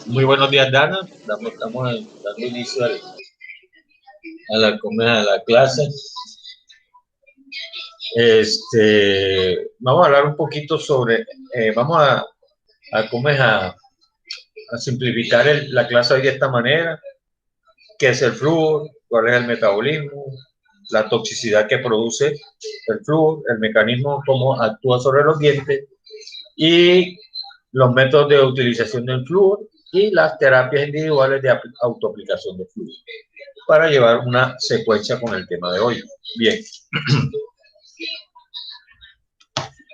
Muy buenos días, Dana. Estamos dando inicio a la clase. Vamos a hablar un poquito sobre, vamos a simplificar la clase hoy de esta manera. ¿Qué es el flúor? ¿Cuál es el metabolismo? La toxicidad que produce el flúor, el mecanismo, cómo actúa sobre los dientes y los métodos de utilización del flúor y las terapias individuales de autoaplicación de flúor para llevar una secuencia con el tema de hoy. Bien.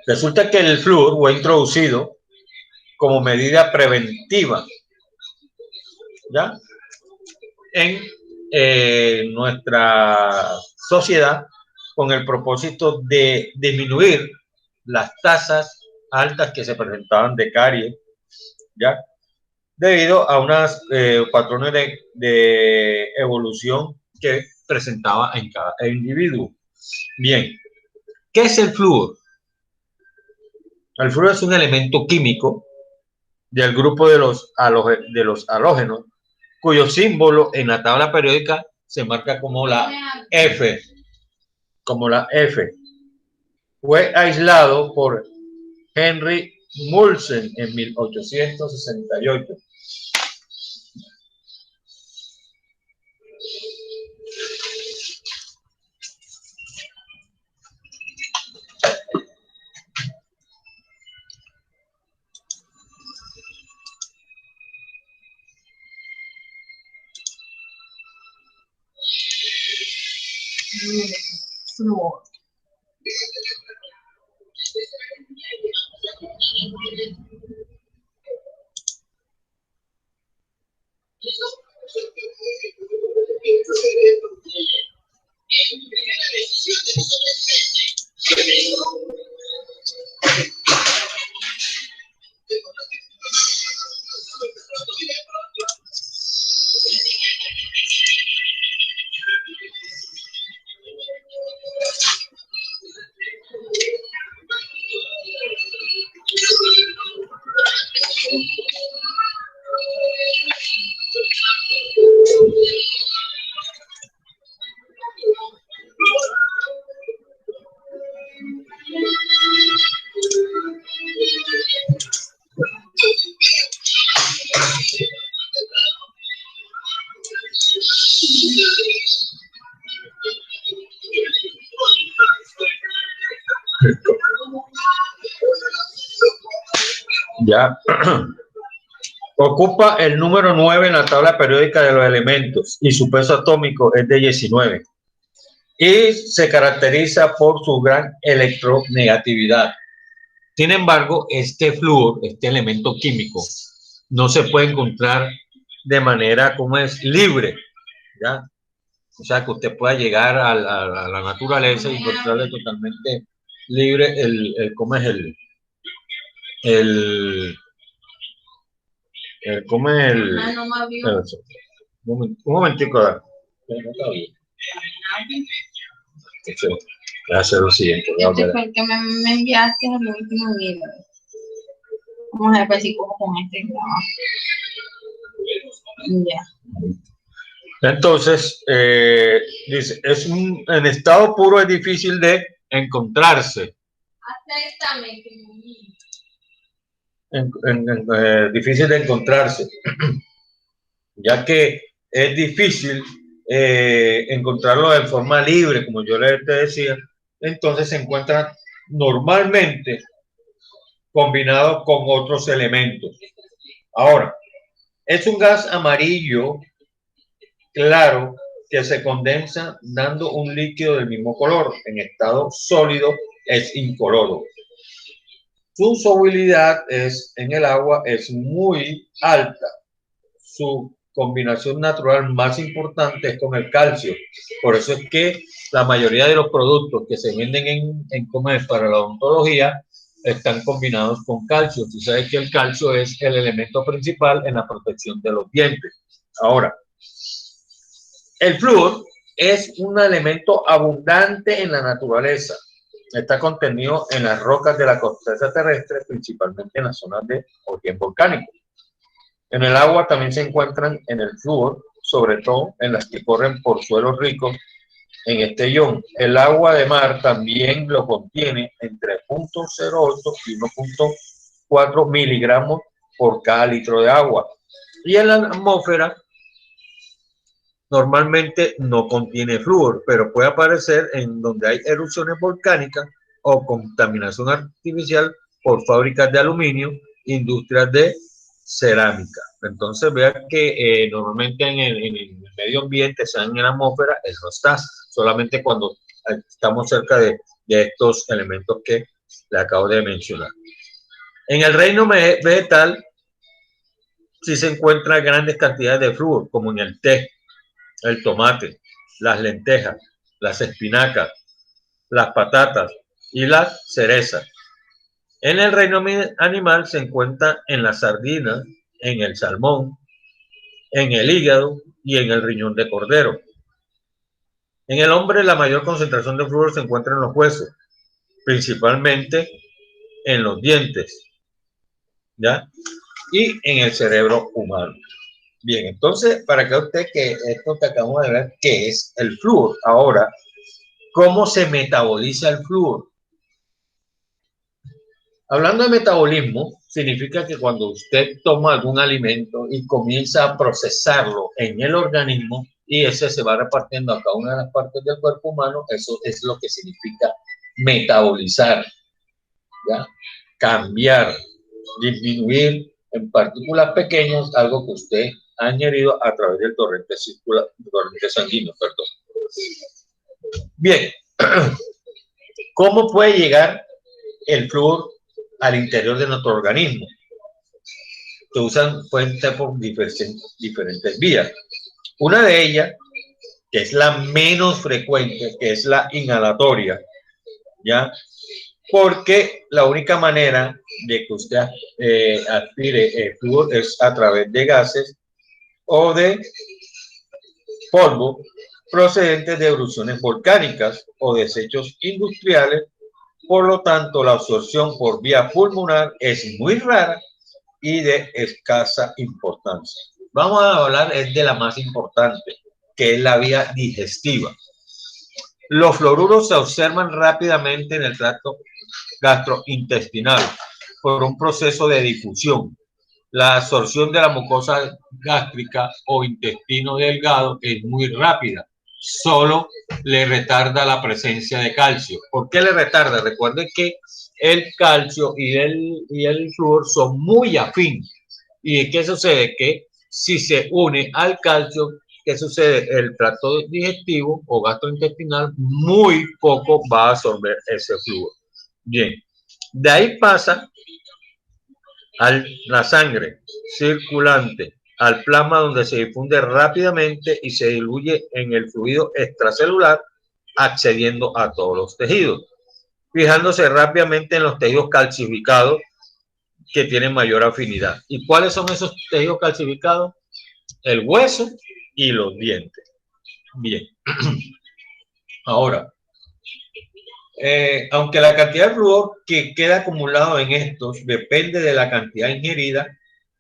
Resulta que el flúor fue introducido como medida preventiva, ¿ya?, en nuestra sociedad con el propósito de disminuir las tasas altas que se presentaban de caries, ¿ya?, debido a unos patrones de evolución que presentaba en cada individuo. Bien, ¿qué es el flúor? El flúor es un elemento químico del grupo de los halógenos, cuyo símbolo en la tabla periódica se marca como la F. Fue aislado por Henry Moulton en 1868. Flúor. Ya. Ocupa el número 9 en la tabla periódica de los elementos y su peso atómico es de 19. Y se caracteriza por su gran electronegatividad. Sin embargo, este flúor, este elemento químico, no se puede encontrar de manera como es libre, ¿ya? O sea, que usted pueda llegar a la naturaleza y encontrarle totalmente libre ¿cómo es ¿cómo es un momentico, Dan. Voy a hacer lo siguiente. Este fue el que me enviaste el último video. Vamos a ver si cojo con este trabajo. Ya. Entonces, dice, en estado puro es difícil de encontrarse. Difícil de encontrarse, ya que es difícil encontrarlo de forma libre, como yo te decía. Entonces se encuentra normalmente combinado con otros elementos. Ahora, es un gas amarillo claro que se condensa dando un líquido del mismo color. En estado sólido es incoloro. Su solubilidad en el agua es muy alta. Su combinación natural más importante es con el calcio. Por eso es que la mayoría de los productos que se venden en comercio para la odontología están combinados con calcio. Tú sabes que el calcio es el elemento principal en la protección de los dientes. Ahora, el flúor es un elemento abundante en la naturaleza. Está contenido en las rocas de la corteza terrestre, principalmente en las zonas de origen volcánico. En el agua también se encuentran en el flúor, sobre todo en las que corren por suelos ricos en este ion. El agua de mar también lo contiene entre 0.08 y 1.4 miligramos por cada litro de agua. Y en la atmósfera normalmente no contiene flúor, pero puede aparecer en donde hay erupciones volcánicas o contaminación artificial por fábricas de aluminio, industrias de cerámica. Entonces vean que normalmente en el medio ambiente, sea en la atmósfera, eso no está, solamente cuando estamos cerca de estos elementos que le acabo de mencionar. En el reino vegetal sí se encuentran grandes cantidades de flúor, como en el té, el tomate, las lentejas, las espinacas, las patatas y las cerezas. En el reino animal se encuentra en la sardina, en el salmón, en el hígado y en el riñón de cordero. En el hombre la mayor concentración de flúor se encuentra en los huesos, principalmente en los dientes, ¿ya? Y en el cerebro humano. Bien, entonces, para que usted que esto que acabamos de ver, ¿qué es el flúor? Ahora, ¿cómo se metaboliza el flúor? Hablando de metabolismo, significa que cuando usted toma algún alimento y comienza a procesarlo en el organismo y ese se va repartiendo a cada una de las partes del cuerpo humano, eso es lo que significa metabolizar, ¿ya? Cambiar, disminuir en partículas pequeñas algo que usted ha añadido a través del torrente sanguíneo. Perdón. Bien, ¿cómo puede llegar el flúor al interior de nuestro organismo? Pueden ser por diferentes vías. Una de ellas, que es la menos frecuente, que es la inhalatoria, ¿ya? Porque la única manera de que usted aspire flúor es a través de gases o de polvo procedentes de erupciones volcánicas o desechos industriales. Por lo tanto, la absorción por vía pulmonar es muy rara y de escasa importancia. Vamos a hablar de la más importante, que es la vía digestiva. Los fluoruros se observan rápidamente en el tracto gastrointestinal por un proceso de difusión. La absorción de la mucosa gástrica o intestino delgado es muy rápida. Solo le retarda la presencia de calcio. ¿Por qué le retarda? Recuerden que el calcio y el flúor son muy afín. ¿Y qué sucede? Que si se une al calcio, ¿qué sucede? El tracto digestivo o gastrointestinal muy poco va a absorber ese flúor. Bien, de ahí pasa a la sangre circulante, al plasma, donde se difunde rápidamente y se diluye en el fluido extracelular, accediendo a todos los tejidos, fijándose rápidamente en los tejidos calcificados que tienen mayor afinidad. ¿Y cuáles son esos tejidos calcificados? El hueso y los dientes. Bien. Ahora, aunque la cantidad de flúor que queda acumulado en estos depende de la cantidad ingerida,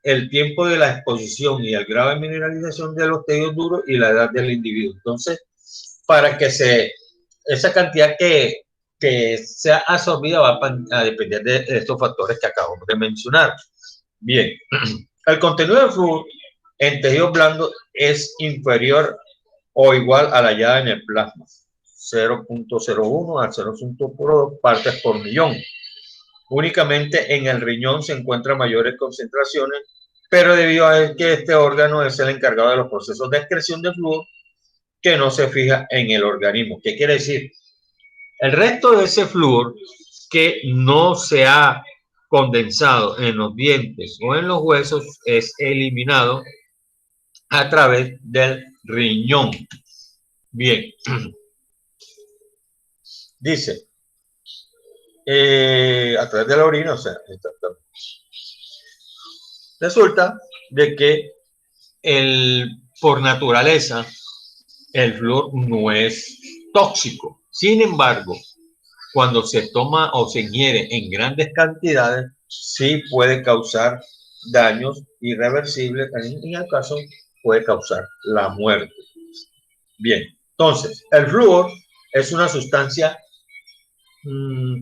el tiempo de la exposición y el grado de mineralización de los tejidos duros y la edad del individuo. Entonces, para que esa cantidad que sea absorbida va a depender de estos factores que acabamos de mencionar. Bien, el contenido de flúor en tejidos blandos es inferior o igual a la hallada en el plasma, 0.01 a 0.2 partes por millón. Únicamente en el riñón se encuentran mayores concentraciones, pero debido a que este órgano es el encargado de los procesos de excreción de flúor, que no se fija en el organismo. ¿Qué quiere decir? El resto de ese flúor que no se ha condensado en los dientes o en los huesos es eliminado a través del riñón. Bien. Dice, a través de la orina, o sea, resulta de que por naturaleza el flúor no es tóxico. Sin embargo, cuando se toma o se ingiere en grandes cantidades, sí puede causar daños irreversibles, en el caso puede causar la muerte. Bien, entonces, el flúor es una sustancia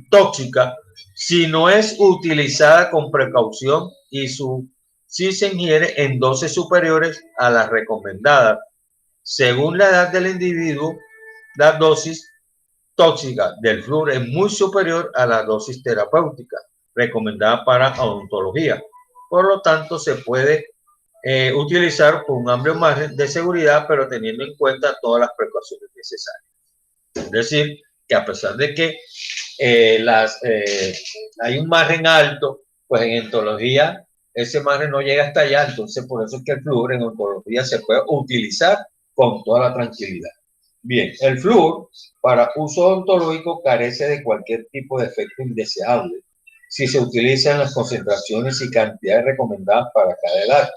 tóxica si no es utilizada con precaución y si se ingiere en dosis superiores a las recomendadas. Según la edad del individuo, la dosis tóxica del flúor es muy superior a la dosis terapéutica recomendada para odontología. Por lo tanto, se puede utilizar con un amplio margen de seguridad, pero teniendo en cuenta todas las precauciones necesarias. Es decir, que a pesar de que hay un margen alto, pues en odontología ese margen no llega hasta allá, entonces por eso es que el flúor en odontología se puede utilizar con toda la tranquilidad. Bien, el flúor para uso odontológico carece de cualquier tipo de efecto indeseable si se utiliza en las concentraciones y cantidades recomendadas para cada edad.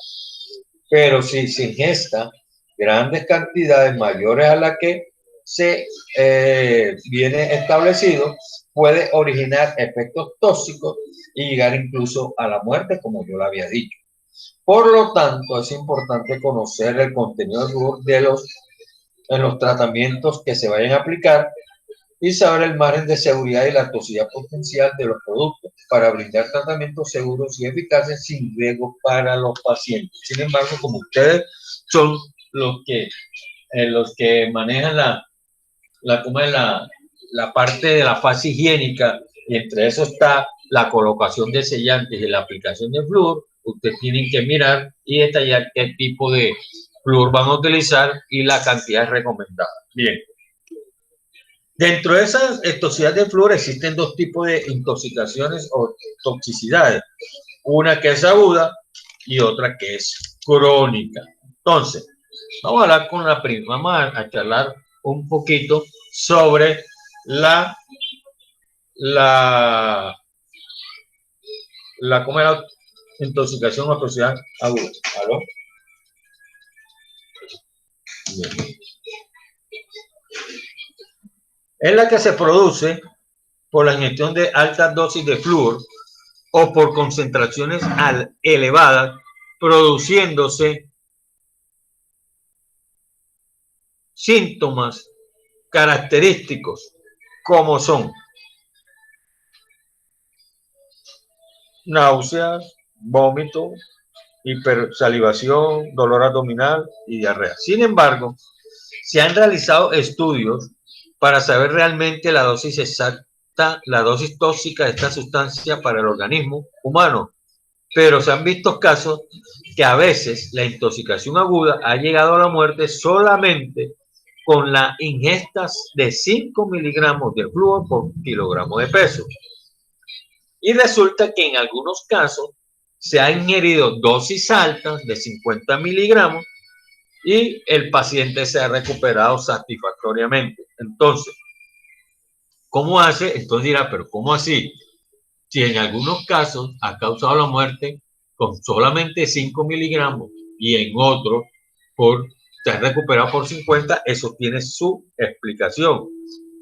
Pero si se ingesta grandes cantidades mayores a las que se viene establecido, puede originar efectos tóxicos y llegar incluso a la muerte, como yo lo había dicho. Por lo tanto, es importante conocer el contenido de en los tratamientos que se vayan a aplicar y saber el margen de seguridad y la toxicidad potencial de los productos para brindar tratamientos seguros y eficaces sin riesgo para los pacientes. Sin embargo, como ustedes son los que manejan la parte de la fase higiénica, y entre eso está la colocación de sellantes y la aplicación de flúor, ustedes tienen que mirar y detallar qué tipo de flúor van a utilizar y la cantidad recomendada. Bien. Dentro de esas toxicidades de flúor existen dos tipos de intoxicaciones o toxicidades. Una que es aguda y otra que es crónica. Entonces, vamos a hablar con la prima, vamos a charlar un poquito sobre ¿cómo es la intoxicación o toxicidad aguda? ¿Aló? Bien. Es la que se produce por la ingestión de altas dosis de flúor o por concentraciones elevadas, produciéndose síntomas característicos como son náuseas, vómito, hipersalivación, dolor abdominal y diarrea. Sin embargo, se han realizado estudios para saber realmente la dosis exacta, la dosis tóxica de esta sustancia para el organismo humano, pero se han visto casos que a veces la intoxicación aguda ha llegado a la muerte solamente con la ingesta de 5 miligramos de flúor por kilogramo de peso. Y resulta que en algunos casos se han ingerido dosis altas de 50 miligramos y el paciente se ha recuperado satisfactoriamente. Entonces, ¿cómo hace? Entonces dirá, pero ¿cómo así? Si en algunos casos ha causado la muerte con solamente 5 miligramos y en otros se ha recuperado por 50, eso tiene su explicación.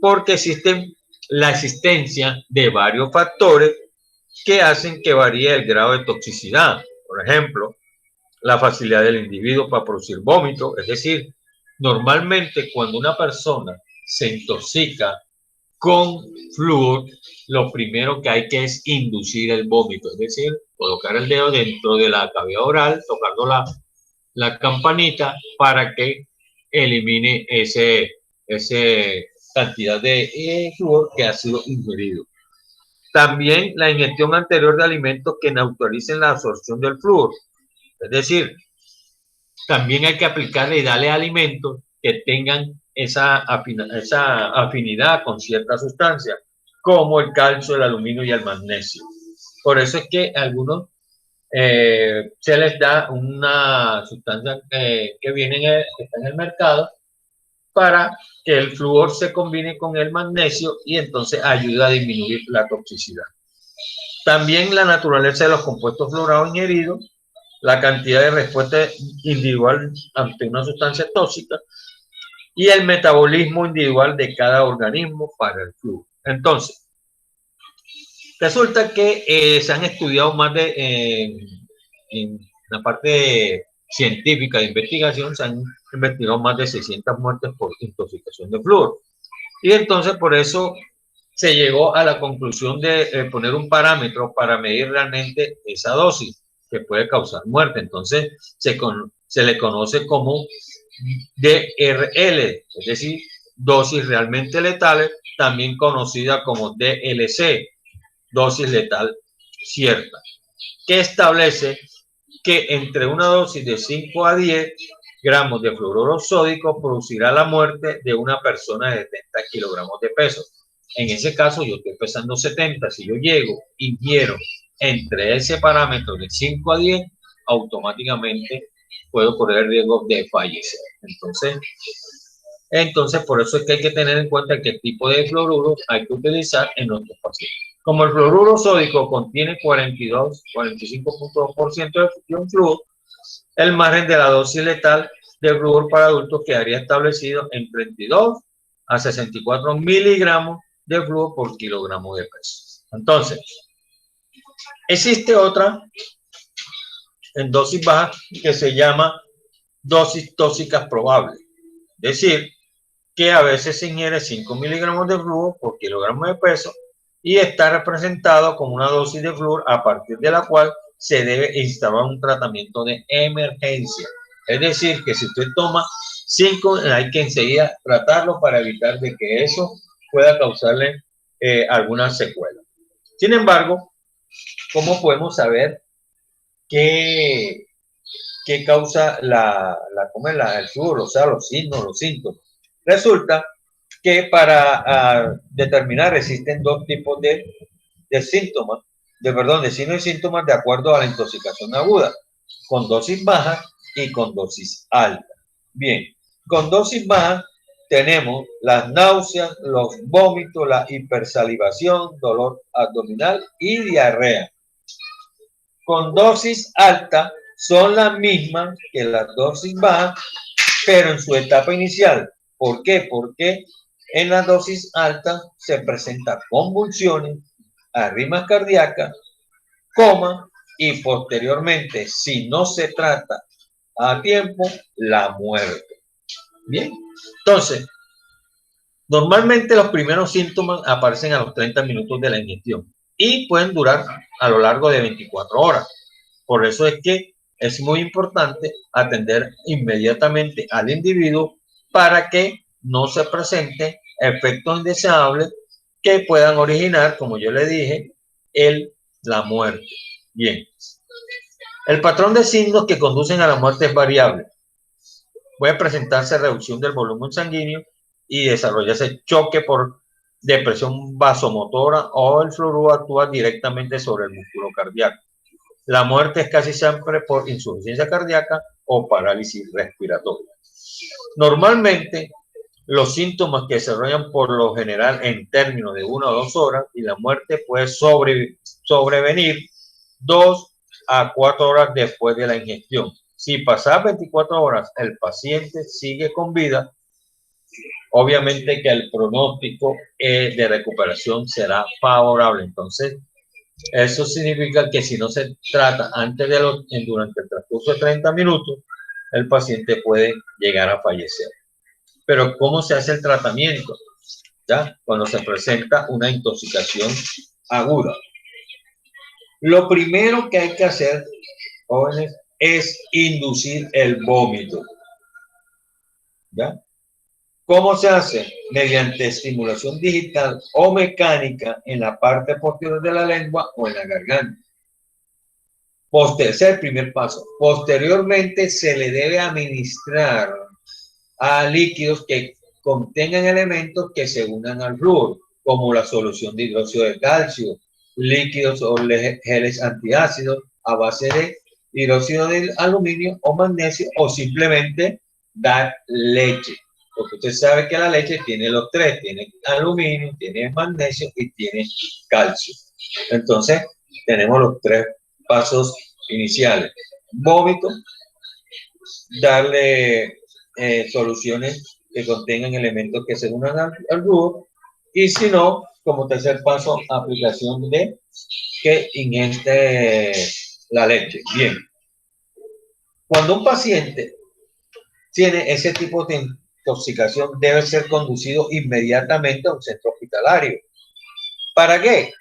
Porque existen la existencia de varios factores que hacen que varíe el grado de toxicidad. Por ejemplo, la facilidad del individuo para producir vómito, es decir, normalmente cuando una persona se intoxica con flúor, lo primero que hay que es inducir el vómito, es decir, colocar el dedo dentro de la cavidad oral, tocando la campanita para que elimine esa cantidad de flúor que ha sido ingerido. También la ingestión anterior de alimentos que neutralicen la absorción del flúor. Es decir, también hay que aplicarle y darle alimentos que tengan esa afinidad con ciertas sustancias, como el calcio, el aluminio y el magnesio. Por eso es que a algunos se les da una sustancia que está en el mercado para que el flúor se combine con el magnesio y entonces ayuda a disminuir la toxicidad. También la naturaleza de los compuestos fluorados ingeridos, la cantidad de respuesta individual ante una sustancia tóxica y el metabolismo individual de cada organismo para el flúor. Entonces, resulta que se han estudiado más de en la parte científica de investigación se han investigado más de 600 muertes por intoxicación de flúor. Y entonces por eso se llegó a la conclusión de poner un parámetro para medir realmente esa dosis que puede causar muerte. Entonces se le conoce como DRL, es decir, dosis realmente letales, también conocida como DLC, dosis letal cierta, que establece que entre una dosis de 5 a 10 gramos de fluoruro sódico producirá la muerte de una persona de 70 kilogramos de peso. En ese caso, yo estoy pesando 70. Si yo llego y quiero entre ese parámetro de 5 a 10, automáticamente puedo correr el riesgo de fallecer. Entonces, por eso es que hay que tener en cuenta qué tipo de fluoruro hay que utilizar en nuestros pacientes. Como el fluoruro sódico contiene 45.2% de un flúor, el margen de la dosis letal de flúor para adultos quedaría establecido en 32 a 64 miligramos de flúor por kilogramo de peso. Entonces, existe otra en dosis baja que se llama dosis tóxicas probables. Es decir, que a veces se ingiere 5 miligramos de flúor por kilogramo de peso y está representado como una dosis de flúor a partir de la cual se debe instaurar un tratamiento de emergencia. Es decir, que si usted toma 5, hay que enseguida tratarlo para evitar de que eso pueda causarle alguna secuela. Sin embargo, ¿cómo podemos saber qué causa el flúor? O sea, los signos, los síntomas. Resulta que para determinar existen dos tipos de síntomas, de signos y síntomas de acuerdo a la intoxicación aguda, con dosis baja y con dosis alta. Bien, con dosis baja tenemos las náuseas, los vómitos, la hipersalivación, dolor abdominal y diarrea. Con dosis alta son las mismas que las dosis bajas, pero en su etapa inicial. ¿Por qué? Porque en la dosis alta se presentan convulsiones, arritmias cardíacas, coma y posteriormente, si no se trata a tiempo, la muerte. Bien, entonces, normalmente los primeros síntomas aparecen a los 30 minutos de la inyección y pueden durar a lo largo de 24 horas. Por eso es que es muy importante atender inmediatamente al individuo para que no se presenten efectos indeseables que puedan originar, como yo le dije, la muerte. Bien. El patrón de signos que conducen a la muerte es variable. Puede presentarse reducción del volumen sanguíneo y desarrollarse choque por depresión vasomotora o el fluoruro actúa directamente sobre el músculo cardíaco. La muerte es casi siempre por insuficiencia cardíaca o parálisis respiratoria. Normalmente, los síntomas que se desarrollan por lo general en términos de 1 o 2 horas y la muerte puede sobrevenir 2 a 4 horas después de la ingestión. Si pasan 24 horas el paciente sigue con vida, obviamente que el pronóstico de recuperación será favorable. Entonces, eso significa que si no se trata durante el transcurso de 30 minutos, el paciente puede llegar a fallecer. Pero ¿cómo se hace el tratamiento? ¿Ya? Cuando se presenta una intoxicación aguda. Lo primero que hay que hacer, jóvenes, es inducir el vómito. ¿Ya? ¿Cómo se hace? Mediante estimulación digital o mecánica en la parte posterior de la lengua o en la garganta. Ese es el primer paso. Posteriormente se le debe administrar a líquidos que contengan elementos que se unan al flúor, como la solución de hidróxido de calcio, líquidos o geles antiácidos a base de hidróxido de aluminio o magnesio, o simplemente dar leche. Porque usted sabe que la leche tiene los tres, tiene aluminio, tiene magnesio y tiene calcio. Entonces, tenemos los tres pasos iniciales. Vómito, darle soluciones que contengan elementos que se unan al flúor, y si no, como tercer paso, aplicación de que ingeste la leche. Bien, Cuando un paciente tiene ese tipo de intoxicación, debe ser conducido inmediatamente a un centro hospitalario. ¿Para qué?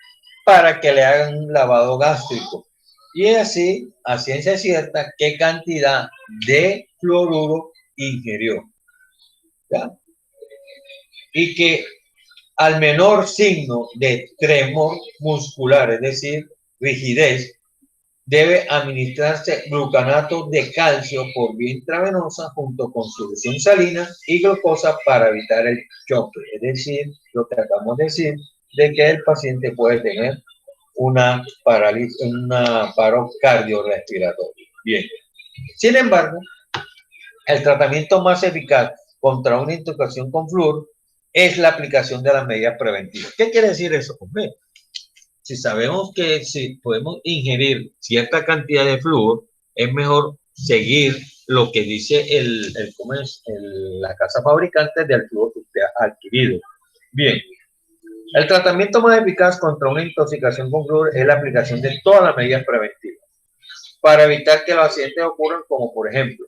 Para que le hagan un lavado gástrico. Y así, a ciencia cierta, qué cantidad de fluoruro ingirió. ¿Ya? Y que al menor signo de tremor muscular, es decir, rigidez, debe administrarse glucanato de calcio por vía intravenosa junto con solución salina y glucosa para evitar el choque. Es decir, lo que acabamos de decir, de que el paciente puede tener una paro cardiorrespiratorio. Bien. Sin embargo, el tratamiento más eficaz contra una intoxicación con flúor es la aplicación de las medidas preventivas. ¿Qué quiere decir eso? Pues, si sabemos que si podemos ingerir cierta cantidad de flúor, es mejor seguir lo que dice la casa fabricante del flúor que usted ha adquirido. Bien, el tratamiento más eficaz contra una intoxicación con flúor es la aplicación de todas las medidas preventivas para evitar que los accidentes ocurran, como por ejemplo,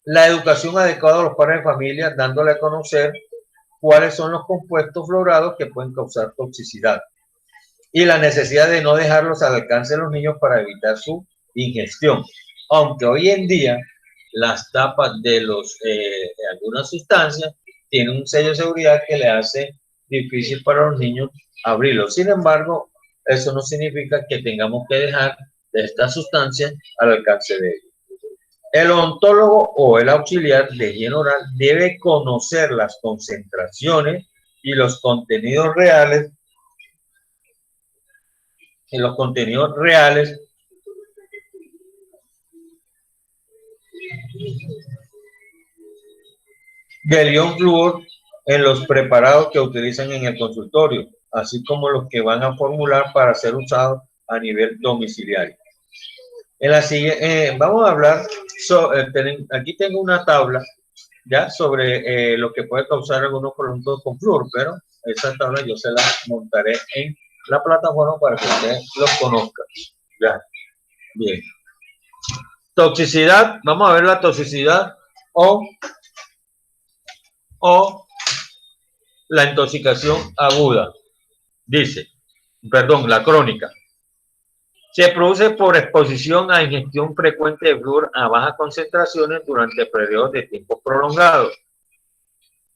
la educación adecuada a los padres de familia, dándole a conocer cuáles son los compuestos fluorados que pueden causar toxicidad y la necesidad de no dejarlos al alcance de los niños para evitar su ingestión. Aunque hoy en día las tapas de algunas sustancias tienen un sello de seguridad que le hace difícil para los niños abrirlo. Sin embargo, eso no significa que tengamos que dejar de estas sustancias al alcance de ellos. El odontólogo o el auxiliar de higiene oral debe conocer las concentraciones y los contenidos reales del ion flúor en los preparados que utilizan en el consultorio, así como los que van a formular para ser usados a nivel domiciliario. En la siguiente, vamos a hablar aquí tengo una tabla ya sobre lo que puede causar algunos productos con flúor, pero esa tabla yo se la montaré en la plataforma para que ustedes los conozcan. Ya. Bien. Toxicidad, vamos a ver la toxicidad o la intoxicación aguda. Dice, perdón, la crónica. Se produce por exposición a ingestión frecuente de flúor a bajas concentraciones durante periodos de tiempo prolongados.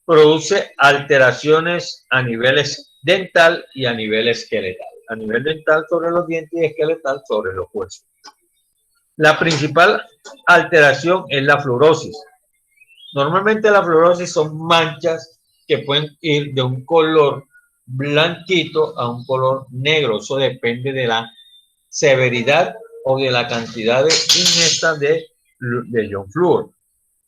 Produce alteraciones a nivel dental y a nivel esqueletal. A nivel dental sobre los dientes y esqueletal sobre los huesos. La principal alteración es la fluorosis. Normalmente la fluorosis son manchas que pueden ir de un color blanquito a un color negro. Eso depende de la severidad o de la cantidad de ingesta de ion flúor.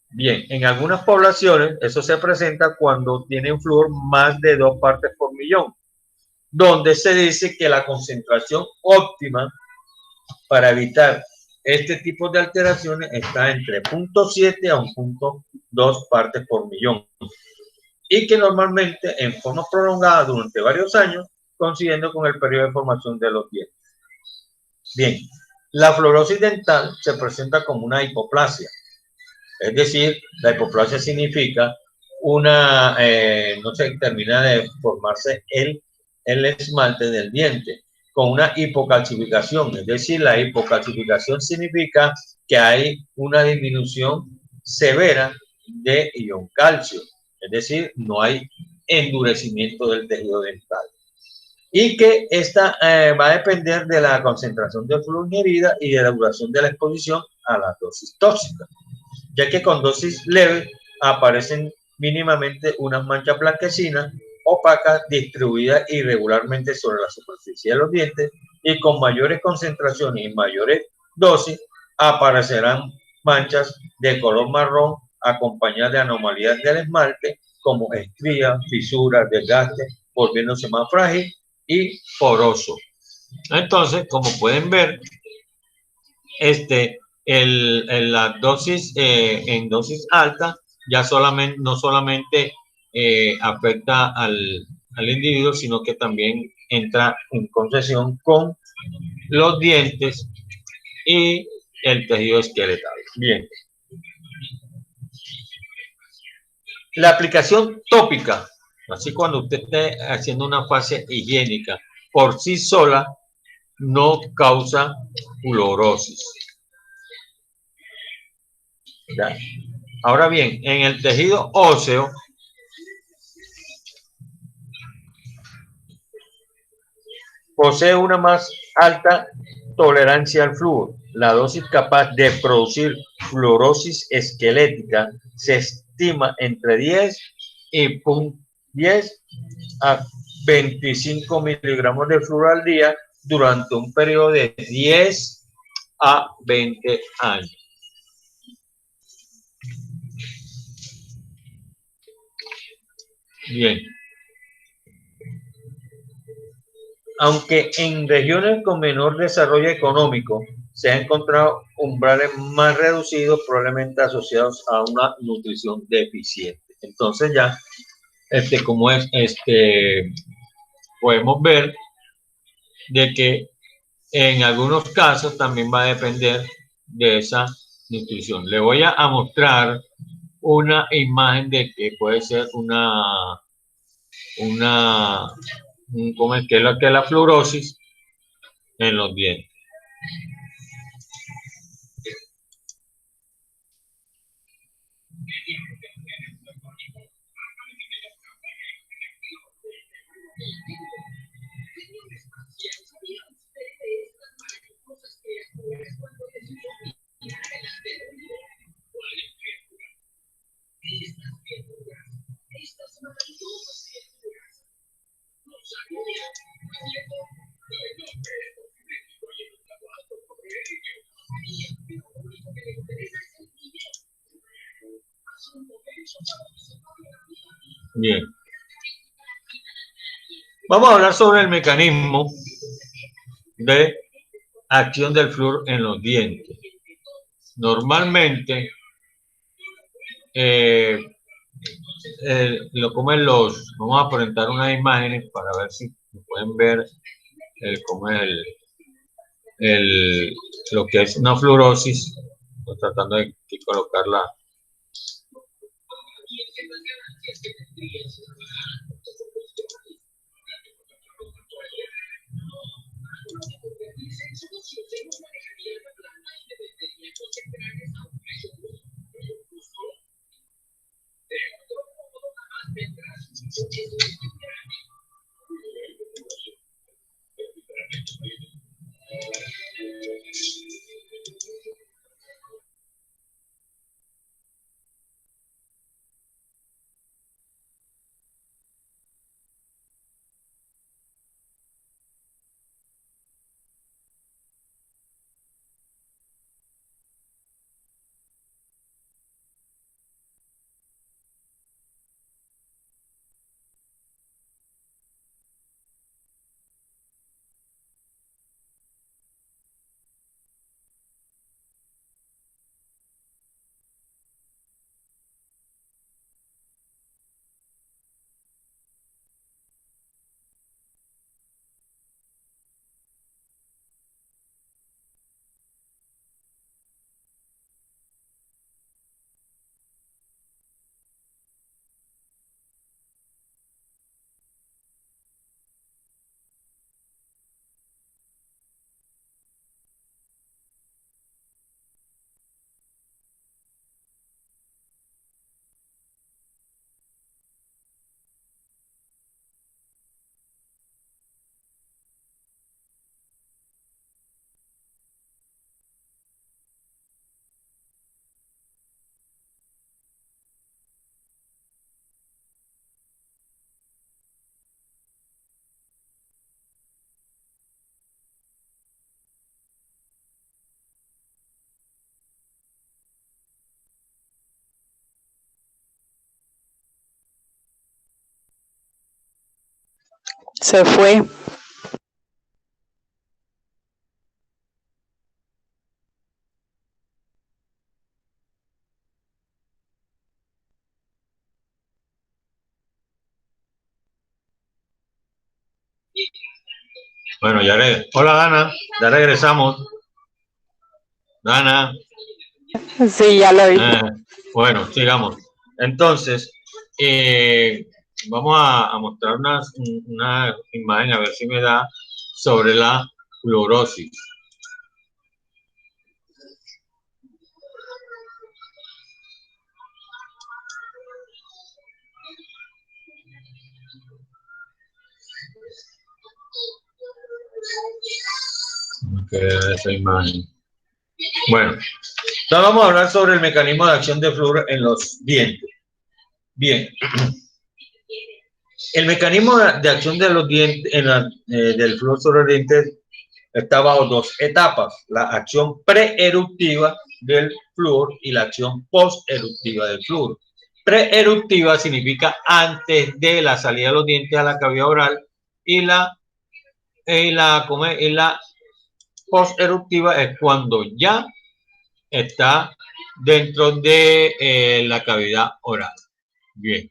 Bien, en algunas poblaciones eso se presenta cuando tienen flúor más de 2 partes por millón, donde se dice que la concentración óptima para evitar este tipo de alteraciones está entre 0.7 a 1.2 partes por millón y que normalmente en forma prolongada durante varios años, coincidiendo con el periodo de formación de los dientes. Bien, la fluorosis dental se presenta como una hipoplasia, es decir, la hipoplasia significa no se termina de formarse el esmalte del diente, con una hipocalcificación, es decir, la hipocalcificación significa que hay una disminución severa de ion calcio, es decir, no hay endurecimiento del tejido dental. Y que esta va a depender de la concentración de flúor ingerida y de la duración de la exposición a la dosis tóxica, ya que con dosis leve aparecen mínimamente unas manchas blanquecinas opacas distribuidas irregularmente sobre la superficie de los dientes y con mayores concentraciones y mayores dosis aparecerán manchas de color marrón acompañadas de anomalías del esmalte como estrías, fisuras, desgaste, volviéndose más frágil y poroso. Entonces, como pueden ver, la dosis en dosis alta ya no solamente afecta al individuo, sino que también entra en concesión con los dientes y el tejido esqueletal. Bien. La aplicación tópica, así cuando usted esté haciendo una fase higiénica, por sí sola no causa fluorosis. ¿Ya? Ahora bien, en el tejido óseo, posee una más alta tolerancia al flúor. La dosis capaz de producir fluorosis esquelética se estima entre 10 y 10 a 25 miligramos de flúor al día durante un periodo de 10 a 20 años. Bien. Aunque en regiones con menor desarrollo económico se han encontrado umbrales más reducidos, probablemente asociados a una nutrición deficiente. Entonces ya, como es, podemos ver de que en algunos casos también va a depender de esa nutrición. Le voy a mostrar una imagen de que puede ser ¿cómo es que es la fluorosis en los dientes? Bien. Vamos a hablar sobre el mecanismo de acción del flúor en los dientes. Normalmente, vamos a presentar unas imágenes para ver si pueden ver cómo es lo que es una fluorosis. Estoy tratando de colocarla. Se fue. Bueno, hola Dana, ya regresamos. Dana. Sí, ya lo vi. Bueno, sigamos. Entonces, vamos a mostrar una imagen, a ver si me da, sobre la fluorosis. Esa imagen. Bueno, entonces vamos a hablar sobre el mecanismo de acción de flúor en los dientes. Bien. El mecanismo de acción de los dientes, del flúor sobre los dientes, está bajo dos etapas: la acción preeruptiva del flúor y la acción posteruptiva del flúor. Preeruptiva significa antes de la salida de los dientes a la cavidad oral, y la posteruptiva es cuando ya está dentro de la cavidad oral. Bien.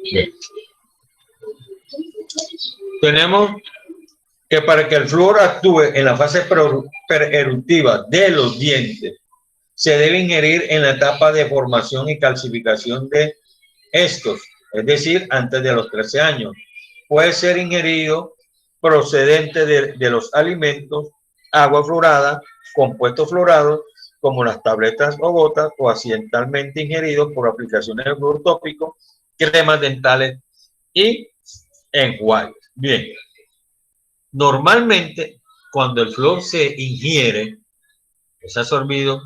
Bien. Tenemos que para que el flúor actúe en la fase preeruptiva de los dientes, se debe ingerir en la etapa de formación y calcificación de estos, es decir, antes de los 13 años. Puede ser ingerido procedente de los alimentos, agua fluorada, compuestos fluorados, como las tabletas o gotas, o accidentalmente ingeridos por aplicaciones de flúor tópico, cremas dentales y enjuagues. Bien. Normalmente, cuando el flúor se ingiere, es absorbido,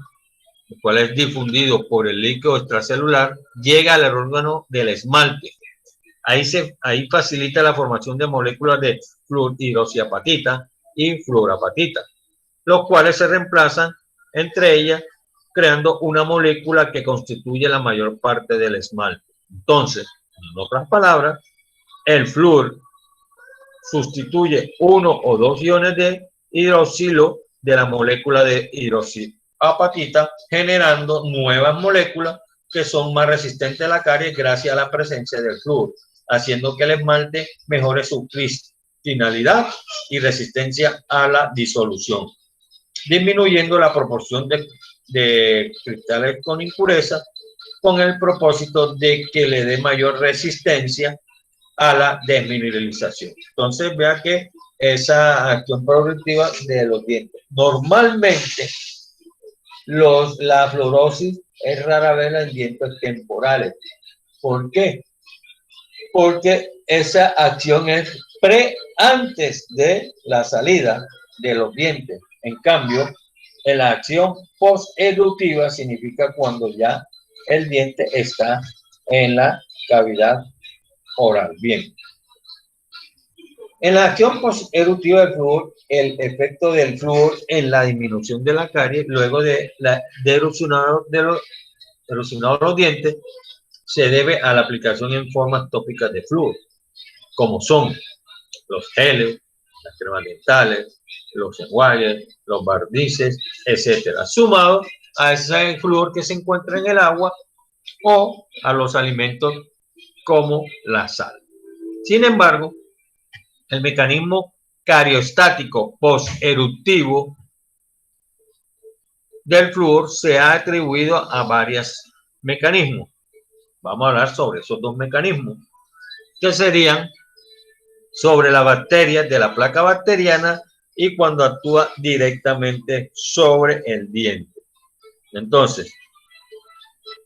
el cual es difundido por el líquido extracelular, llega al órgano del esmalte. Ahí facilita la formación de moléculas de fluorhidroxiapatita y fluorapatita, los cuales se reemplazan entre ellas, creando una molécula que constituye la mayor parte del esmalte. Entonces, en otras palabras, el flúor sustituye uno o dos iones de hidroxilo de la molécula de hidroxiapatita, generando nuevas moléculas que son más resistentes a la caries gracias a la presencia del flúor, haciendo que el esmalte mejore su cristalidad y resistencia a la disolución, disminuyendo la proporción de cristales con impureza, con el propósito de que le dé mayor resistencia a la desmineralización. Entonces, vea que esa acción productiva de los dientes. Normalmente, la fluorosis es rara vez en dientes temporales. ¿Por qué? Porque esa acción es antes de la salida de los dientes. En cambio, en la acción posteruptiva significa cuando ya el diente está en la cavidad oral. Bien. En la acción posteruptiva del flúor, el efecto del flúor en la disminución de la caries luego de erupcionar los dientes se debe a la aplicación en formas tópicas de flúor, como son los geles, las cremas dentales, los enjuagues, los barnices, etcétera, sumado a ese flúor que se encuentra en el agua o a los alimentos como la sal. Sin embargo, el mecanismo cariostático posteruptivo del flúor se ha atribuido a varios mecanismos. Vamos a hablar sobre esos dos mecanismos, que serían sobre las bacterias de la placa bacteriana y cuando actúa directamente sobre el diente. Entonces,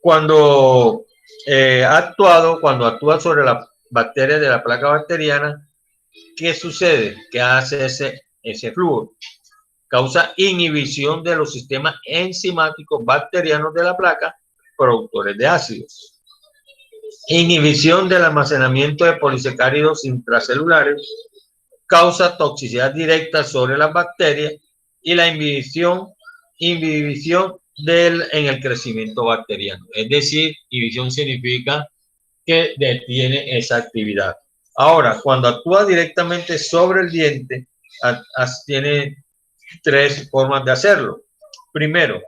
cuando actúa sobre la bacteria de la placa bacteriana, ¿qué sucede? ¿Qué hace ese flúor? Causa inhibición de los sistemas enzimáticos bacterianos de la placa, productores de ácidos. Inhibición del almacenamiento de polisacáridos intracelulares, causa toxicidad directa sobre las bacterias y la inhibición en el crecimiento bacteriano. Es decir, inhibición significa que detiene esa actividad. Ahora, cuando actúa directamente sobre el diente, tiene tres formas de hacerlo. Primero,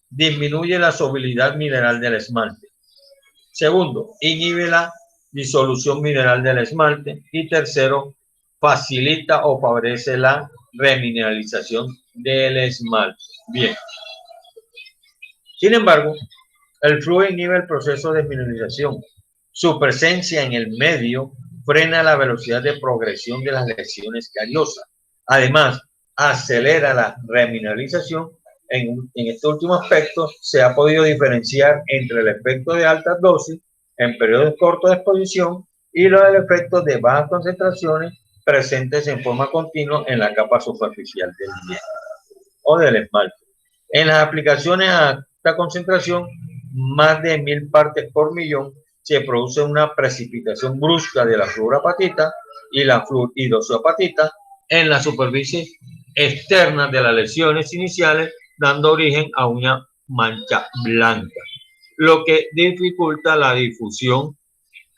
disminuye la solubilidad mineral del esmalte. Segundo, inhibe la disolución mineral del esmalte. Y tercero, facilita o favorece la remineralización del esmalte. Bien. Sin embargo, el flúor inhibe el proceso de mineralización. Su presencia en el medio frena la velocidad de progresión de las lesiones cariosas. Además, acelera la remineralización. En este último aspecto, se ha podido diferenciar entre el efecto de altas dosis en periodos cortos de exposición y los efectos de bajas concentraciones presentes en forma continua en la capa superficial del diente o del esmalte. En las aplicaciones a alta concentración, más de 1000 partes por millón, se produce una precipitación brusca de la fluorapatita y la fluoridoxoapatita en la superficie externa de las lesiones iniciales, dando origen a una mancha blanca, lo que dificulta la difusión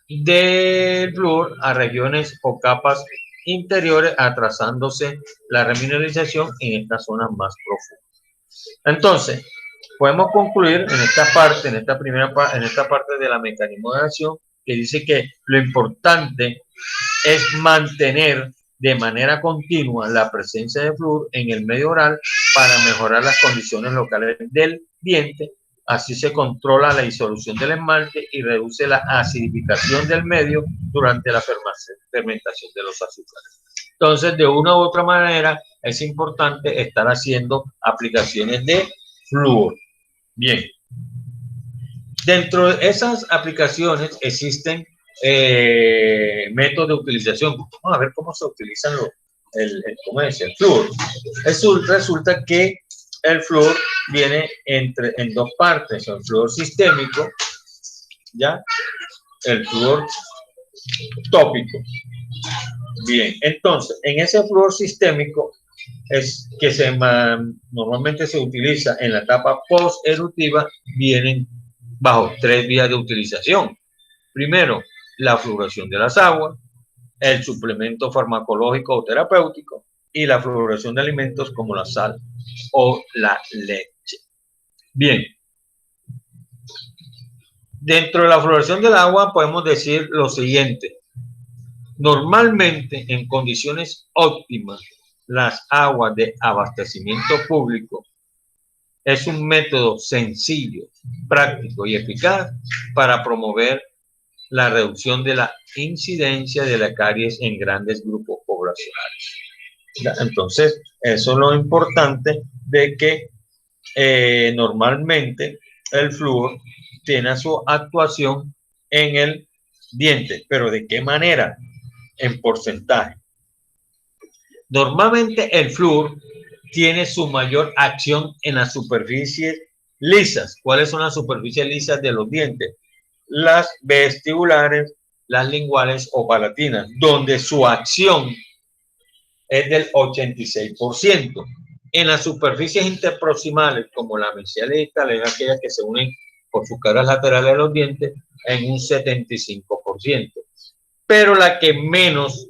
del flúor a regiones o capas interiores, atrasándose la remineralización en estas zonas más profundas. Entonces, podemos concluir en esta parte, en esta parte de la mecanismo de acción, que dice que lo importante es mantener de manera continua la presencia de flúor en el medio oral para mejorar las condiciones locales del diente. Así se controla la disolución del esmalte y reduce la acidificación del medio durante la fermentación de los azúcares. Entonces, de una u otra manera, es importante estar haciendo aplicaciones de flúor. Bien. Dentro de esas aplicaciones existen métodos de utilización. Vamos a ver cómo se utilizan el flúor. Resulta que el flúor viene en dos partes: el flúor sistémico, ¿ya? El flúor tópico. Bien, entonces, en ese flúor sistémico es que normalmente se utiliza en la etapa post-eruptiva. Vienen bajo 3 vías de utilización. Primero, la fluoración de las aguas, el suplemento farmacológico o terapéutico y la fluoración de alimentos como la sal o la leche. Bien. Dentro de la fluoración del agua podemos decir lo siguiente. Normalmente, en condiciones óptimas, las aguas de abastecimiento público es un método sencillo, práctico y eficaz para promover la reducción de la incidencia de la caries en grandes grupos poblacionales. Entonces, eso es lo importante de que normalmente el flúor tiene su actuación en el diente, pero ¿de qué manera? En porcentaje. Normalmente el flúor tiene su mayor acción en las superficies lisas. ¿Cuáles son las superficies lisas de los dientes? Las vestibulares, las linguales o palatinas, donde su acción es del 86%. En las superficies interproximales, como la mesial y distal, aquellas que se unen por sus caras laterales de los dientes, en un 75%. Pero la que menos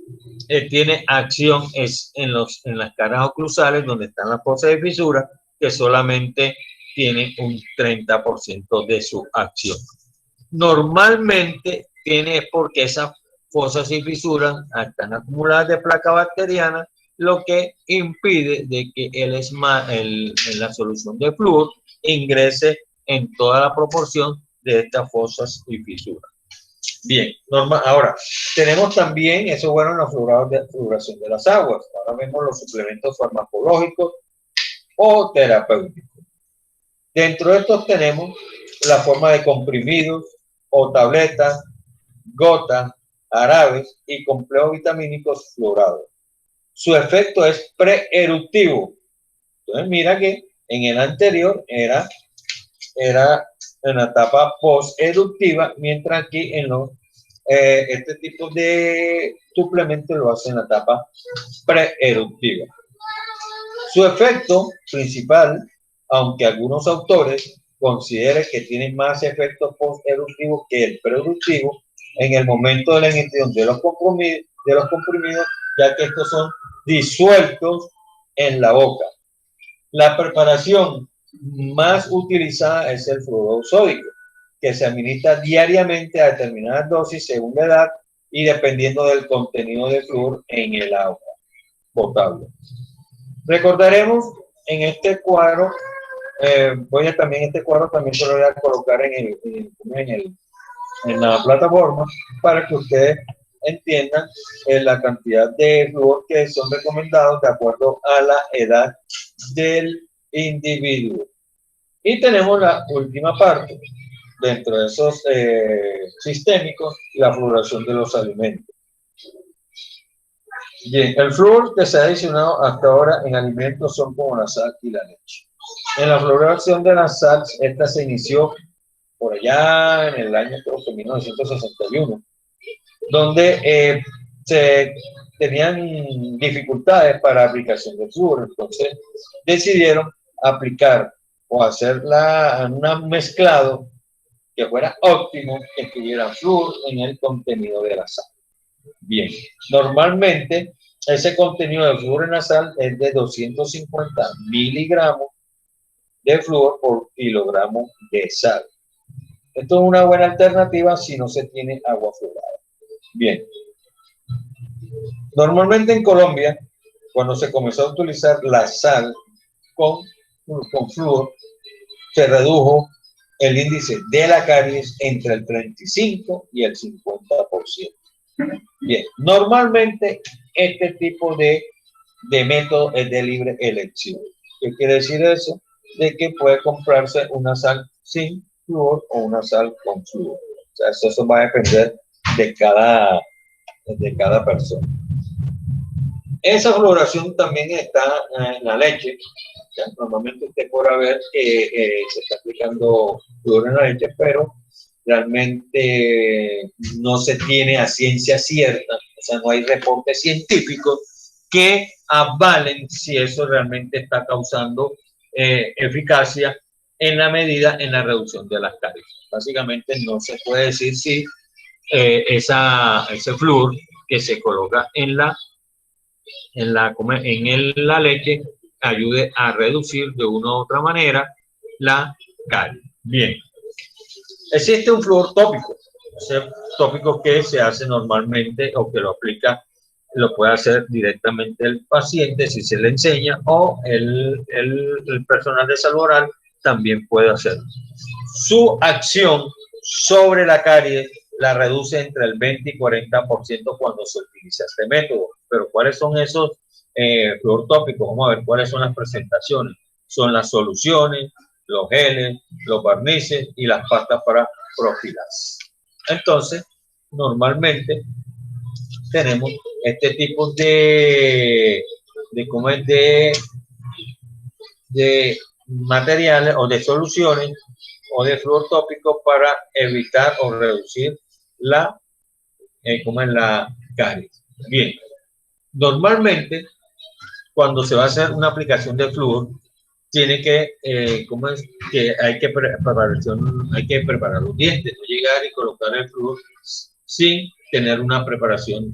tiene acción es en las caras oclusales, donde están las fosas de fisura, que solamente tiene un 30% de su acción. Normalmente tiene, porque esas fosas y fisuras están acumuladas de placa bacteriana, lo que impide de que la solución de flúor ingrese en toda la proporción de estas fosas y fisuras. Bien, ahora tenemos también, eso bueno, en la fluoración de las aguas. Ahora vemos los suplementos farmacológicos o terapéuticos. Dentro de estos tenemos la forma de comprimidos o tabletas, gotas, jarabes y complejos vitamínicos fluorados. Su efecto es preeruptivo. Entonces mira que en el anterior era en la etapa post-eruptiva, mientras que este tipo de suplemento lo hace en la etapa preeruptiva. Su efecto principal, aunque algunos autores consideren que tiene más efecto post-eruptivo que el preeruptivo, en el momento de la ingestión de los comprimidos, ya que estos son disueltos en la boca. La preparación más utilizada es el fluoruro sódico. que se administra diariamente a determinadas dosis según la edad y dependiendo del contenido de flúor en el agua potable. Recordaremos en este cuadro, este cuadro también se lo voy a colocar en la plataforma para que ustedes entiendan la cantidad de flúor que son recomendados de acuerdo a la edad del individuo. Y tenemos la última parte, dentro de esos sistémicos, la fluoración de los alimentos. Bien, el flúor que se ha adicionado hasta ahora en alimentos son como la sal y la leche. En la fluoración de la sal, esta se inició por allá en el año 1961, donde se tenían dificultades para aplicación de flúor, entonces decidieron aplicar o hacer un mezclado que fuera óptimo, que tuviera flúor en el contenido de la sal. Bien, normalmente ese contenido de flúor en la sal es de 250 miligramos de flúor por kilogramo de sal. Esto es una buena alternativa si no se tiene agua fluorada. Bien. Normalmente en Colombia, cuando se comenzó a utilizar la sal con flúor, se redujo el índice de la caries entre el 35 y el 50%. Bien, normalmente este tipo de método es de libre elección. ¿Qué quiere decir eso? De que puede comprarse una sal sin flúor o una sal con flúor. O sea, eso va a depender de cada persona. Esa fluoración también está en la leche. ¿Ya? Normalmente usted podrá ver que se está aplicando flúor en la leche, pero realmente no se tiene a ciencia cierta, o sea, no hay reportes científicos que avalen si eso realmente está causando eficacia en la medida en la reducción de las caries. Básicamente no se puede decir si ese flúor que se coloca en la leche ayude a reducir de una u otra manera la caries. Bien. Existe un flúor tópico, ese tópico que se hace normalmente o que lo aplica, lo puede hacer directamente el paciente si se le enseña, o el personal de salud oral también puede hacerlo. Su acción sobre la caries la reduce entre el 20 y 40% cuando se utiliza este método. Pero ¿cuáles son esos flúor tópicos? Vamos a ver cuáles son las presentaciones. Son las soluciones, los geles, los barnices y las pastas para profilaxis. Entonces, normalmente tenemos este tipo de materiales o de soluciones o de flúor tópico para evitar o reducir la caries. Bien, normalmente cuando se va a hacer una aplicación de flúor, tiene que, hay que preparar los dientes, no llegar y colocar el flúor sin tener una preparación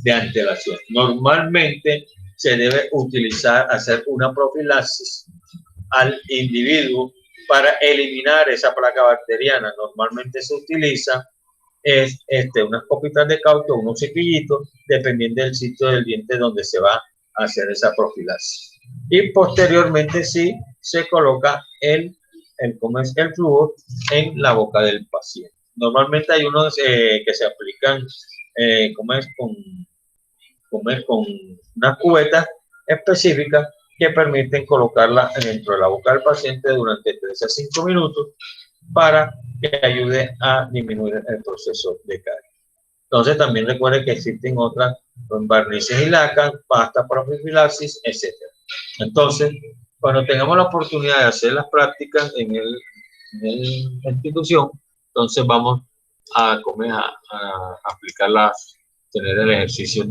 de antelación. Normalmente se debe hacer una profilaxis al individuo para eliminar esa placa bacteriana. Normalmente se utiliza unas copitas de caucho, unos cepillitos, dependiendo del sitio del diente donde se va a hacer esa profilaxis. Y posteriormente sí se coloca el flúor en la boca del paciente. Normalmente hay unos que se aplican con unas cubetas específicas que permiten colocarla dentro de la boca del paciente durante 3 a 5 minutos para que ayude a disminuir el proceso de caries. Entonces también recuerden que existen otras barnices y lacas, pasta para profilaxis, etc. Entonces, cuando tengamos la oportunidad de hacer las prácticas en la institución, entonces vamos a aplicarlas, tener el ejercicio de